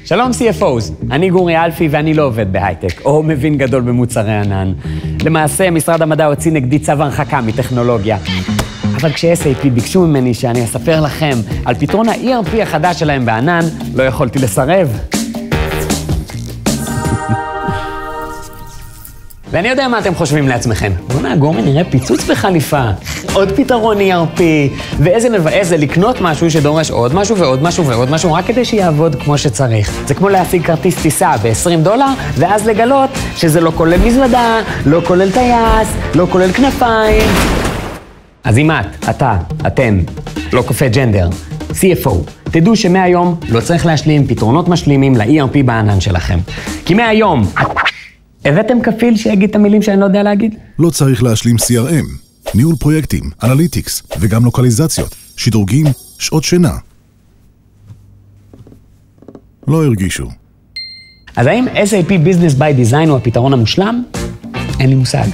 שלום CFOs, אני גורי אלפי ואני לא עובד בהייטק, או מבין גדול במוצרי ענן. למעשה, משרד המדע הוציא נגדי צו הרחקה מטכנולוגיה. אבל כש-SAP ביקשו ממני שאני אספר לכם על פתרון ה-ERP החדש שלהם בענן, לא יכולתי לסרב. ואני יודע מה אתם חושבים לעצמכם. בואו נאגור ונראה פיצוץ בחליפה, עוד פתרון ERP, ואיזה מבאס זה לקנות משהו שדורש עוד משהו ועוד משהו ועוד משהו, רק כדי שיעבוד כמו שצריך. זה כמו להשיג כרטיס טיסה ב$20, ואז לגלות שזה לא כולל מזוודה, לא כולל טייס, לא כולל כנפיים. אז אם אתם, לא קופי ג'נדר, CFO, תדעו שמהיום לא צריך להשלים פתרונות משלימים ל-ERP בענן שלכם. כי מהיום... הבאתם כפיל שיגיד את המילים שאני לא יודע להגיד? לא צריך להשלים CRM, ניהול פרויקטים, אנליטיקס וגם לוקליזציות, שדרוגים, שעות שינה. לא הרגישו. אז האם SAP Business by Design הוא הפתרון המושלם? אין לי מושג.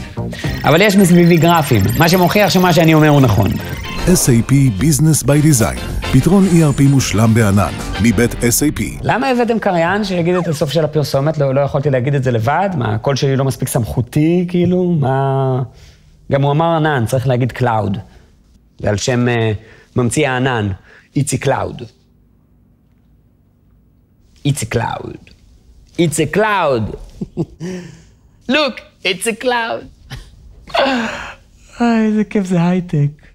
אבל יש מסביבי גרפים, מה שמוכיח שמה שאני אומר הוא נכון. SAP Business by Design, פתרון ERP מושלם בענן, מבית SAP. למה הבאתם קריין שיגיד את הסוף של הפרסומת? לא יכולתי להגיד את זה לבד? מה, הקול שלי לא מספיק סמכותי, כאילו? מה... גם הוא אמר ענן, צריך להגיד קלאוד. זה על שם ממציא הענן, איצי קלאוד. איצי קלאוד. איצי קלאוד. Look, it's a cloud. איזה כיף זה הייטק.